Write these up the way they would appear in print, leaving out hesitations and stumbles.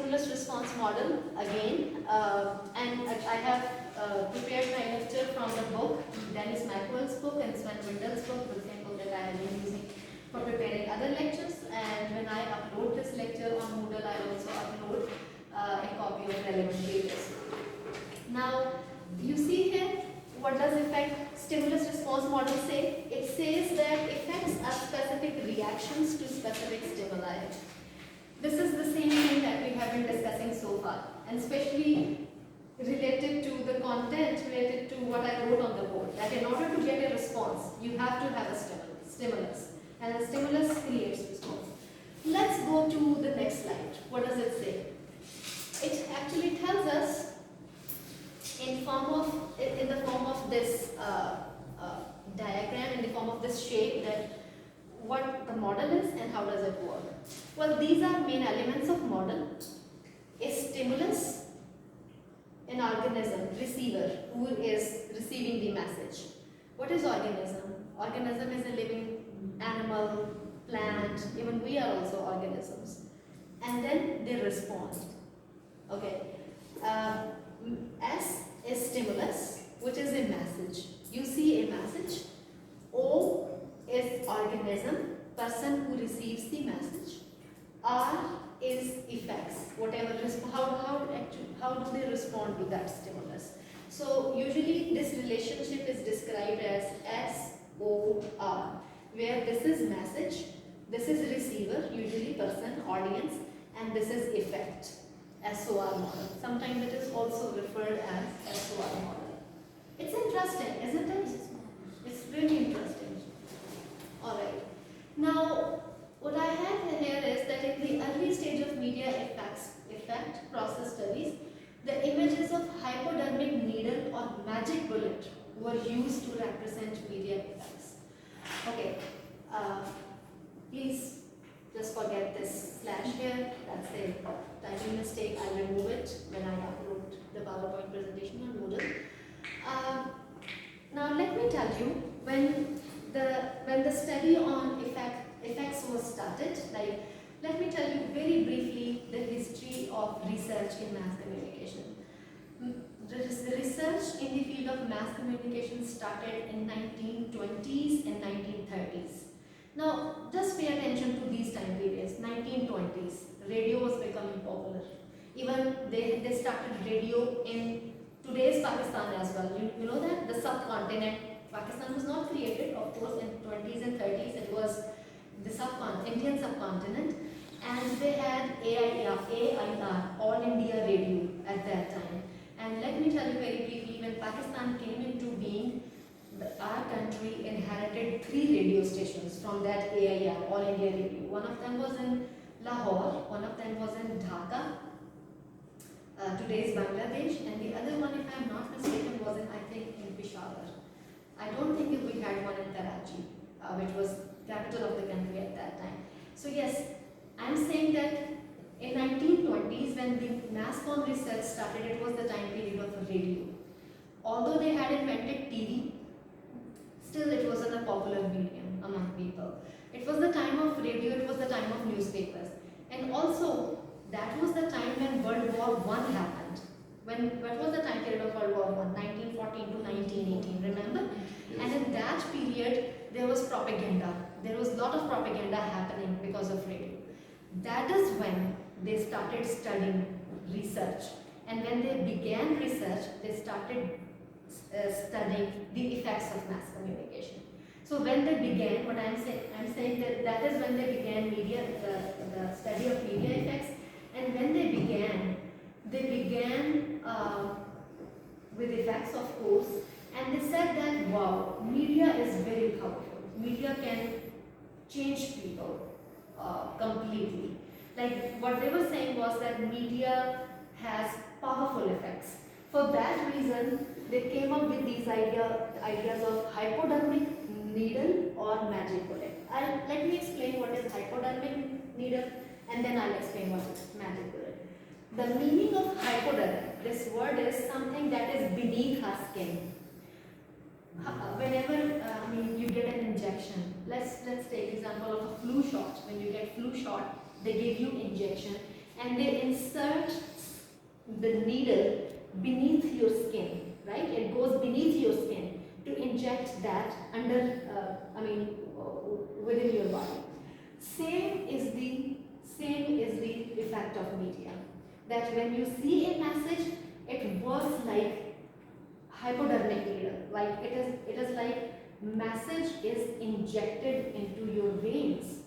stimulus response model again, and I have prepared my lecture from the book, Dennis Maxwell's book and Sven Windel's book, the same book that I have been using for preparing other lectures. And when I upload this lecture on Moodle, I also upload a copy of relevant pages. Now, you see here, what does effect stimulus response model say? It says that effects are specific reactions to specific stimuli. This is the same thing that we have been discussing so far, and especially related to the content, related to what I wrote on the board, that in order to get a response, you have to have a stimulus, and a stimulus creates response. Let's go to the next slide. What does it say? It actually tells us in the form of this diagram, in the form of this shape, that what the model is and how does it work. Well, these are main elements of model. A stimulus, an organism, receiver, who is receiving the message. What is organism? Organism is a living animal, plant, even we are also organisms. And then they respond. Okay. S is stimulus, which is a message. You see a message. O is organism, person who receives the message. R is effects, whatever, how do they respond to that stimulus. So usually this relationship is described as SOR, where this is message, this is receiver, usually person, audience, and this is effect, SOR model. Sometimes it is also referred as SOR model. It's interesting, isn't it? It's really interesting. Alright. Now, what I have here is that in the early stage of media effect process studies, the images of hypodermic needle or magic bullet were used to represent media effects. Okay, please just forget this slash here. That's a typing mistake. I'll remove it when I upload the PowerPoint presentation on Moodle. Now let me tell you, when the study on effects was started, like, let me tell you very briefly the history of research in mass communication. The research in the field of mass communication started in 1920s and 1930s. Now, just pay attention to these time periods. 1920s, radio was becoming popular. Even they started radio in today's Pakistan as well. You know that? The subcontinent. Pakistan was not created, of course, in 20s and 30s. It was the Indian subcontinent. And they had AIR, All India Radio, at that time. And let me tell you very briefly, when Pakistan came into being, our country inherited 3 radio stations from that AIR, All India Radio. One of them was in Lahore, one of them was in Dhaka, today's Bangladesh, and the other one, if I am not mistaken, was I think, in Peshawar. I don't think if we had one in Karachi, which was capital of the country at that time. So yes, I am saying that in 1920s, when the mass comm research started, it was the time period of radio. Although they had invented TV, still it wasn't a popular medium among people. It was the time of radio, it was the time of newspapers. And also, that was the time when World War I happened. What was the time period of World War I? 1914 to 1918, remember? Yes. And in that period, there was propaganda. There was a lot of propaganda happening because of radio. That is when they started studying research. And when they began research, they started studying the effects of mass communication. So when they began, what I'm saying that is when they began the study of media effects. And when they began with effects, of course, and they said that, wow, media is very powerful. Media can change people completely. Like, what they were saying was that media has powerful effects. For that reason, they came up with these ideas of hypodermic needle or magic bullet. Let me explain what is hypodermic needle, and then I'll explain what is magic bullet. The meaning of hypodermic, this word is something that is beneath our skin. Whenever you get an injection, let's take example of a flu shot. When you get flu shot, they give you injection, and they insert the needle beneath your skin, right? It goes beneath your skin to inject that under, within your body. Same is the effect of media. That when you see a message, it works like hypodermic needle. Like it is like message is injected into your veins.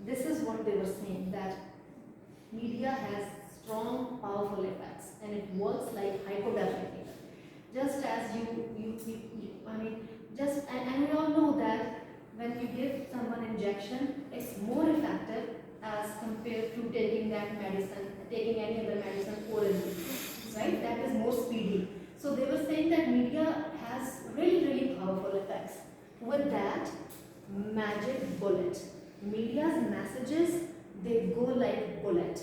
This is what they were saying, that media has strong, powerful effects, and it works like hypodermic needle. Just as and we all know that when you give someone injection, it's more effective as compared to taking that medicine, taking any other medicine orally, right? That is more speedy. So they were saying that media has really, really powerful effects. With that magic bullet, media's messages, they go like bullet,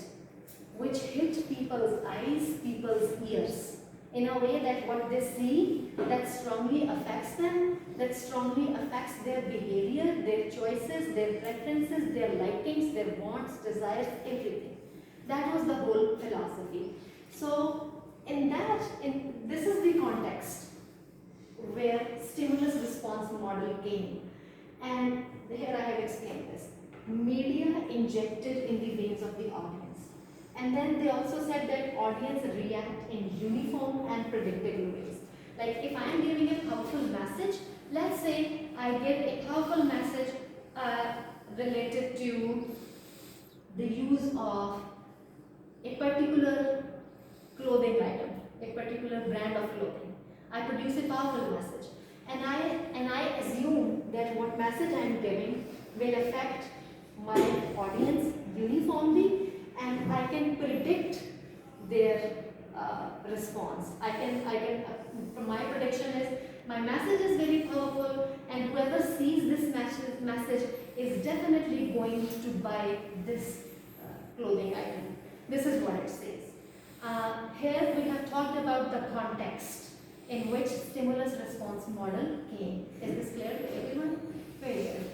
which hit people's eyes, people's ears, in a way that what they see, that strongly affects them, that strongly affects their behavior, their choices, their preferences, their likings, their wants, desires, everything. That was the whole philosophy. So this is the context where stimulus response model came. And here I have explained this. Media injected in the veins of the audience. And then they also said that audience react in uniform and predictable ways. Like if I am giving a powerful message, let's say I give a powerful message related to the use of a particular clothing item, a particular brand of clothing. I produce a powerful message, and I assume that what message I am giving will affect my audience uniformly, and I can predict their response. My prediction is my message is very powerful, and whoever sees this message is definitely going to buy this clothing item. This is what it says. Here we have talked about the context in which stimulus response model came. Is this clear to everyone? Very good.